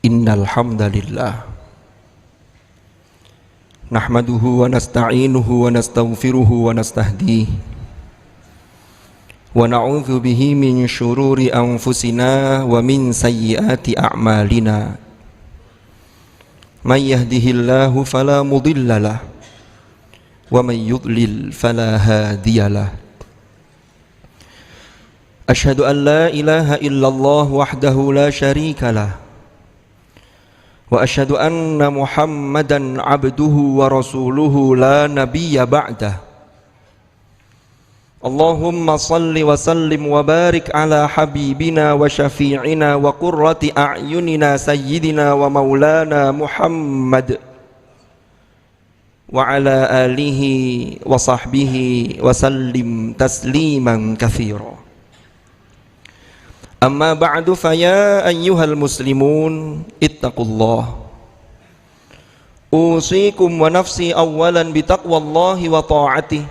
Innal hamdalillah nahmaduhu wa nasta'inuhu wa nastaghfiruhu wa nastahdihi wa na'udzu bihi min syururi anfusina wa min sayyiati a'malina. May yahdihillahu fala mudhillalah wa may yudlil fala hadiyalah. Asyhadu an la ilaha illallah wahdahu la syarikalah wa asyhadu anna Muhammadan abduhu wa rasuluhu la nabiyya ba'dah. Allahumma salli wa sallim wa barik ala habibina wa syafi'ina wa qurrati a'yunina sayyidina wa maulana Muhammad wa ala alihi wa sahbihi wa sallim tasliman katsira. Amma ba'du faya ayyuhal muslimun ittaqullah. Usikum wa nafsi awalan bitaqwallahi wa ta'atih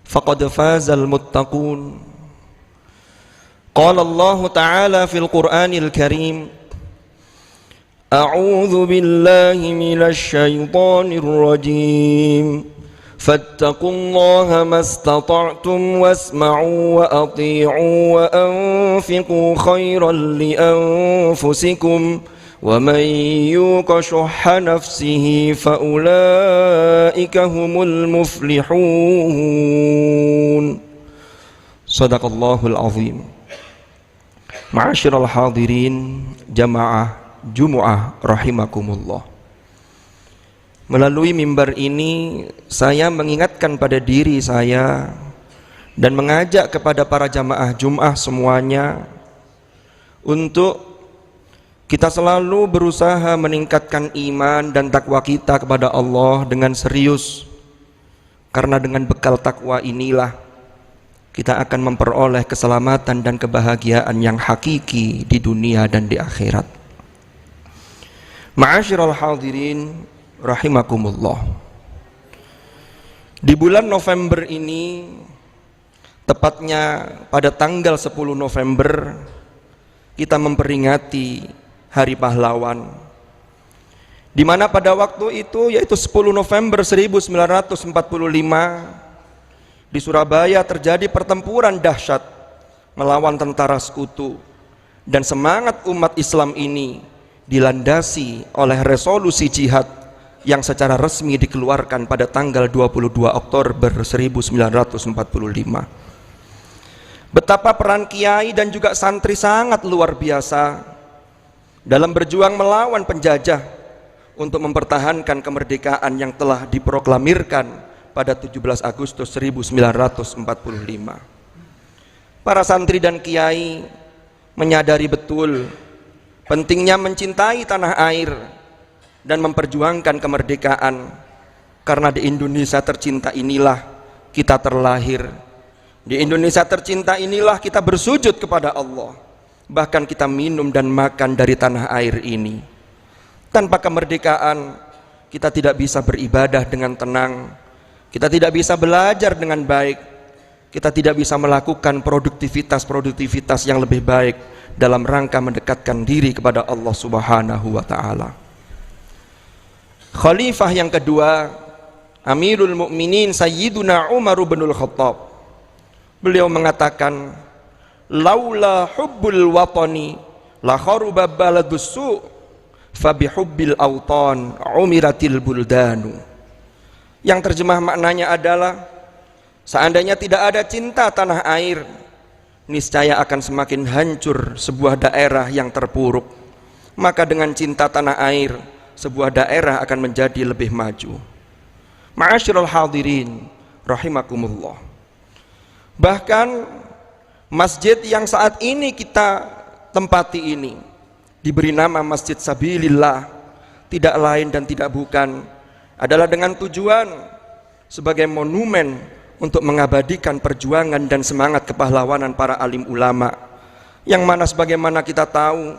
faqad fazal muttaqun. Qala Allah ta'ala fil Qur'anil Karim, A'udzu billahi minasy syaithanir rajim. Fattaqullaha mastata'tum wasma'u wa ati'u wa anfiqu khairan li anfusikum wa man yuqa shuhha nafsihi fa ulaika humul muflihun. Shadaqallahul azim. Ma'asyiral hadirin jamaah Jumu'ah rahimakumullah. Melalui mimbar ini saya mengingatkan pada diri saya dan mengajak kepada para jamaah Jum'ah semuanya untuk kita selalu berusaha meningkatkan iman dan takwa kita kepada Allah dengan serius, karena dengan bekal takwa inilah kita akan memperoleh keselamatan dan kebahagiaan yang hakiki di dunia dan di akhirat. Ma'asyiral hadirin rahimakumullah. Di bulan November ini, tepatnya pada tanggal 10 November, kita memperingati Hari Pahlawan, di mana pada waktu itu, yaitu 10 November 1945, di Surabaya terjadi pertempuran dahsyat melawan tentara sekutu, dan semangat umat Islam ini dilandasi oleh resolusi jihad yang secara resmi dikeluarkan pada tanggal 22 Oktober 1945. Betapa peran kiai dan juga santri sangat luar biasa dalam berjuang melawan penjajah untuk mempertahankan kemerdekaan yang telah diproklamirkan pada 17 Agustus 1945. Para santri dan kiai menyadari betul pentingnya mencintai tanah air dan memperjuangkan kemerdekaan, karena di Indonesia tercinta inilah kita terlahir, di Indonesia tercinta inilah kita bersujud kepada Allah, bahkan kita minum dan makan dari tanah air ini. Tanpa kemerdekaan kita tidak bisa beribadah dengan tenang, kita tidak bisa belajar dengan baik, kita tidak bisa melakukan produktivitas yang lebih baik dalam rangka mendekatkan diri kepada Allah Subhanahu wa ta'ala. Khalifah yang kedua, Amirul Mukminin Sayyiduna Umar bin Khattab, beliau mengatakan, laula hubbul watani la kharuba baladus su' fa bihubbil autan umiratil buldanu. Yang terjemah maknanya adalah, seandainya tidak ada cinta tanah air, niscaya akan semakin hancur sebuah daerah yang terpuruk. Maka dengan cinta tanah air, sebuah daerah akan menjadi lebih maju. Ma'asyiral hadirin rahimakumullah. Bahkan masjid yang saat ini kita tempati ini diberi nama Masjid Sabilillah, tidak lain dan tidak bukan adalah dengan tujuan sebagai monumen untuk mengabadikan perjuangan dan semangat kepahlawanan para alim ulama, yang mana sebagaimana kita tahu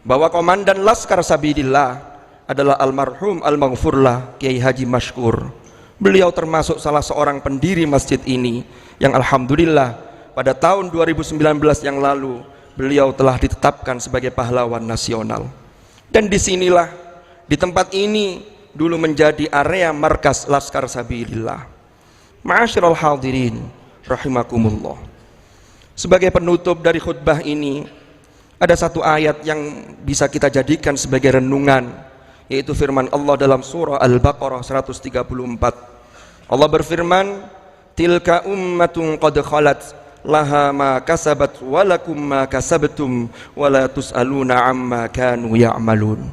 bahwa komandan Laskar Sabilillah adalah almarhum al-maghfurlah Kiai Haji Mashkur. Beliau termasuk salah seorang pendiri masjid ini yang alhamdulillah pada tahun 2019 yang lalu beliau telah ditetapkan sebagai pahlawan nasional. Dan disinilah, di tempat ini dulu menjadi area markas Laskar Sabilillah. Ma'asyiral hadirin rahimakumullah. Sebagai penutup dari khutbah ini, ada satu ayat yang bisa kita jadikan sebagai renungan, yaitu firman Allah dalam surah Al-Baqarah 134. Allah berfirman, tilka ummatun qad khalat laha ma kasabat walakum ma kasabtum wala tus'aluna amma kanu ya'malun.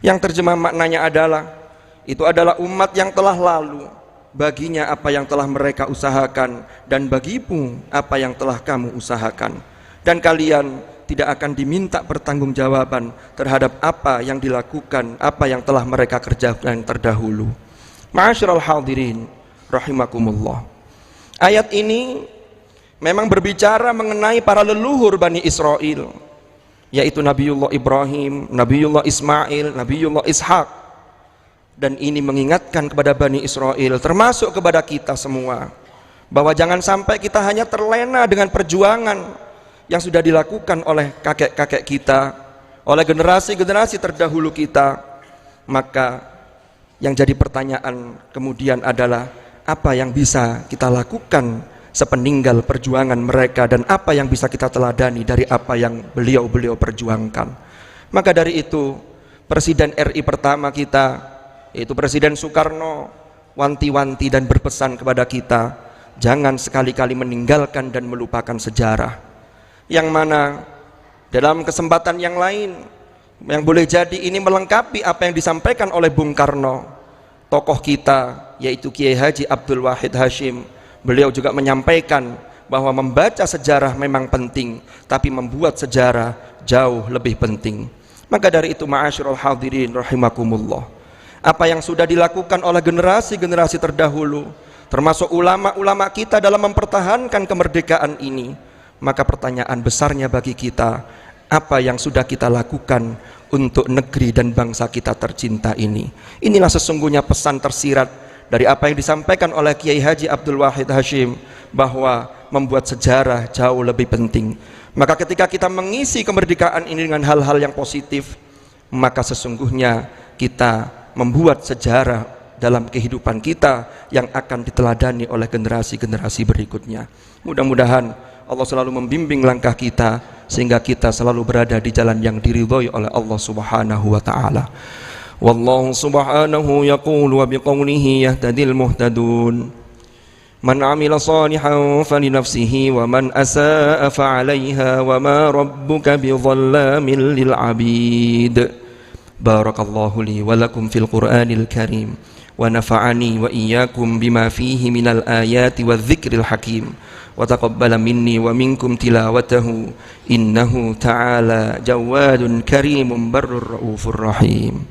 Yang terjemah maknanya adalah, itu adalah umat yang telah lalu, baginya apa yang telah mereka usahakan, dan bagimu apa yang telah kamu usahakan, dan kalian tidak akan diminta pertanggungjawaban terhadap apa yang dilakukan, apa yang telah mereka kerjakan terdahulu. Ma'asyiral hadirin rahimakumullah. Ayat ini memang berbicara mengenai para leluhur Bani Israel, yaitu Nabiullah Ibrahim, Nabiullah Ismail, Nabiullah Ishak. Dan ini mengingatkan kepada Bani Israel, termasuk kepada kita semua, bahwa jangan sampai kita hanya terlena dengan perjuangan yang sudah dilakukan oleh kakek-kakek kita, oleh generasi-generasi terdahulu kita. Maka yang jadi pertanyaan kemudian adalah, apa yang bisa kita lakukan sepeninggal perjuangan mereka, dan apa yang bisa kita teladani dari apa yang beliau-beliau perjuangkan. Maka dari itu, Presiden RI pertama kita, yaitu Presiden Soekarno, wanti-wanti dan berpesan kepada kita, jangan sekali-kali meninggalkan dan melupakan sejarah. Yang mana dalam kesempatan yang lain, yang boleh jadi ini melengkapi apa yang disampaikan oleh Bung Karno, tokoh kita, yaitu Kiai Haji Abdul Wahid Hashim. Beliau juga menyampaikan bahwa membaca sejarah memang penting, tapi membuat sejarah jauh lebih penting. Maka dari itu, ma'asyiral hadirin rahimakumullah, apa yang sudah dilakukan oleh generasi-generasi terdahulu, termasuk ulama-ulama kita dalam mempertahankan kemerdekaan ini, maka pertanyaan besarnya bagi kita, apa yang sudah kita lakukan untuk negeri dan bangsa kita tercinta ini. Inilah sesungguhnya pesan tersirat dari apa yang disampaikan oleh Kiai Haji Abdul Wahid Hashim, bahwa membuat sejarah jauh lebih penting. Maka ketika kita mengisi kemerdekaan ini dengan hal-hal yang positif, maka sesungguhnya kita membuat sejarah dalam kehidupan kita yang akan diteladani oleh generasi-generasi berikutnya. Mudah-mudahan Allah selalu membimbing langkah kita, sehingga kita selalu berada di jalan yang diridhoi oleh Allah Subhanahu wa ta'ala. Wallahu subhanahu yaqulu wa biqawlihi yahtadil muhtadun. Man amila salihan falinafsihi wa man asaa fa'alaiha wa ma rabbuka bidhallamin lil abid. Barakallahu li wa lakum fil Qur'anil Karim wa nafa'ani wa iyyakum bima fihi minal ayati wadh-dhikril hakim wa taqabbala minni wa minkum tilawatahu innahu ta'ala jawadun karimun barrur raufur rahim.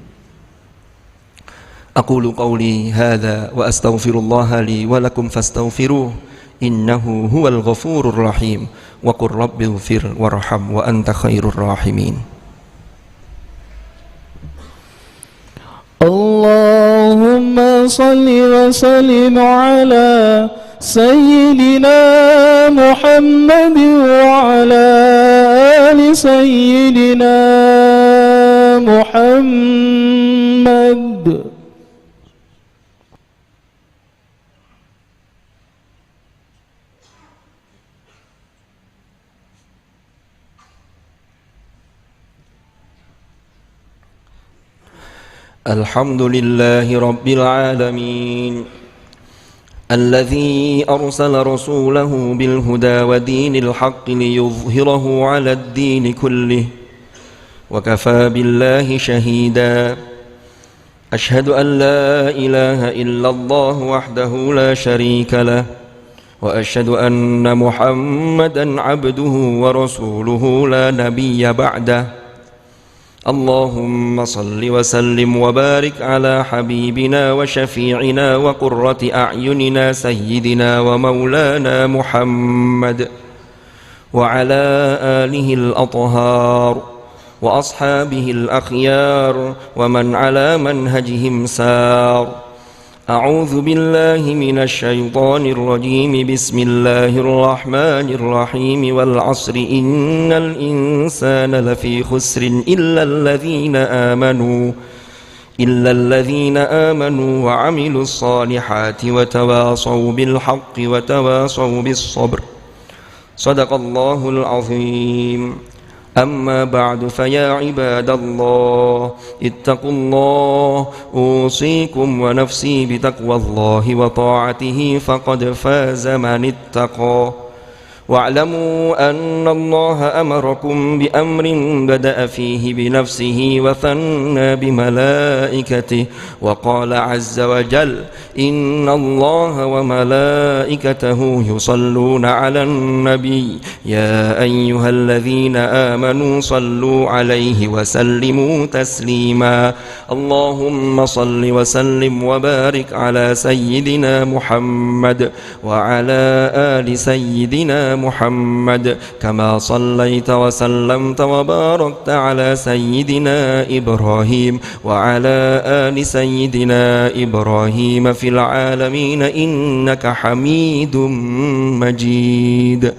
Aqulu qawli hadha wa astaghfirullaha li wa lakum fastaghfiruh innahu huwal ghafurur rahim wa qur rabbighfir warham wa anta khairur rahimin. Allahumma salli wa sallim ala sayyidina Muhammad wa ala ali sayyidina Muhammad. Alhamdulillahi Rabbil Alamin, alladhi arsala rasulahu bilhuda wa dinil haqqi liyuzhirahu ala ad-din kullih wa kafa billahi shahida. Ashhadu an la ilaha illallah wahdahu la sharika lah wa ashhadu anna Muhammadan abduhu wa rasuluhu la nabiyya ba'dah. Allahumma salli wa sallim wa barik ala habibina wa syafi'ina wa qurrati a'yunina sayyidina wa maulana Muhammad wa ala alihi al-athhar wa ashabihi al-akhyar wa man ala manhajihim sar. أعوذ بالله من الشيطان الرجيم بسم الله الرحمن الرحيم والعصر إن الإنسان لفي خسر إلا الذين آمنوا وعملوا الصالحات وتواصوا بالحق وتواصوا بالصبر صدق الله العظيم. أما بعد فيا عباد الله اتقوا الله أوصيكم ونفسي بتقوى الله وطاعته فقد فاز من اتقى. واعلموا أن الله أمركم بأمر بدأ فيه بنفسه وثنى بملائكته وقال عز وجل إن الله وملائكته يصلون على النبي يا أيها الذين آمنوا صلوا عليه وسلموا تسليما. اللهم صل وسلم وبارك على سيدنا محمد وعلى آل سيدنا محمد كما صليت وسلمت وباركت على سيدنا إبراهيم وعلى آل سيدنا إبراهيم في العالمين إنك حميد مجيد.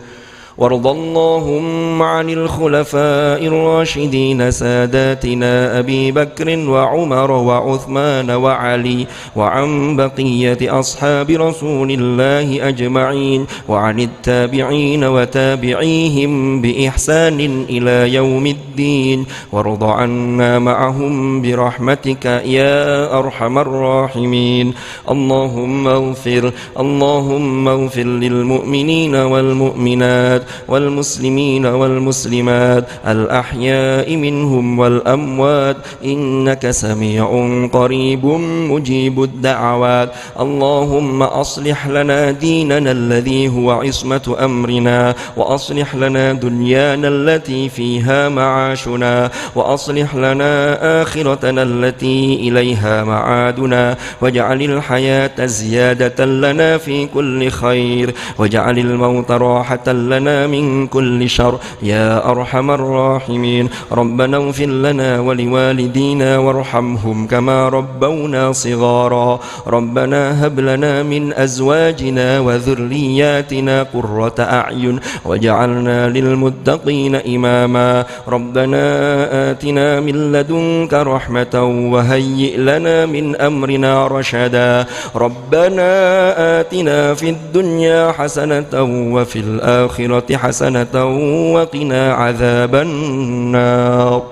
وارض اللهم عن الخلفاء الراشدين ساداتنا أبي بكر وعمر وعثمان وعلي وعن بقية أصحاب رسول الله أجمعين وعن التابعين وتابعيهم بإحسان إلى يوم الدين. وارض عنا معهم برحمتك يا أرحم الراحمين. اللهم اغفر للمؤمنين والمؤمنات والمسلمين والمسلمات الأحياء منهم والأموات إنك سميع قريب مجيب الدعوات. اللهم أصلح لنا ديننا الذي هو عصمة أمرنا وأصلح لنا دنيانا التي فيها معاشنا وأصلح لنا آخرتنا التي إليها معادنا واجعل الحياة زيادة لنا في كل خير واجعل الموت راحة لنا من كل شر يا أرحم الراحمين. ربنا اغفر لنا ولوالدينا وارحمهم كما ربونا صغارا. ربنا هب لنا من أزواجنا وذرياتنا قرة أعين واجعلنا للمتقين إماما. ربنا آتنا من لدنك رحمة وهيئ لنا من أمرنا رشدا. ربنا آتنا في الدنيا حسنة وفي الآخرة حسنة وقنا عذاب النار.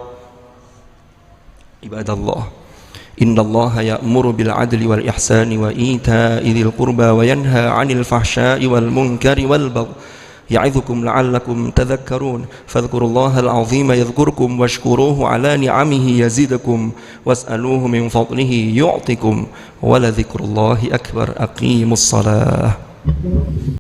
عباد الله إن الله يأمر بالعدل والإحسان وإيتاء ذي القربى وينهى عن الفحشاء والمنكر والبغي يعظكم لعلكم تذكرون. فاذكروا الله العظيم يذكركم واشكروه على نعمه يزدكم واسألوه من فضله يعطكم ولذكر الله أكبر. أقيموا الصلاة.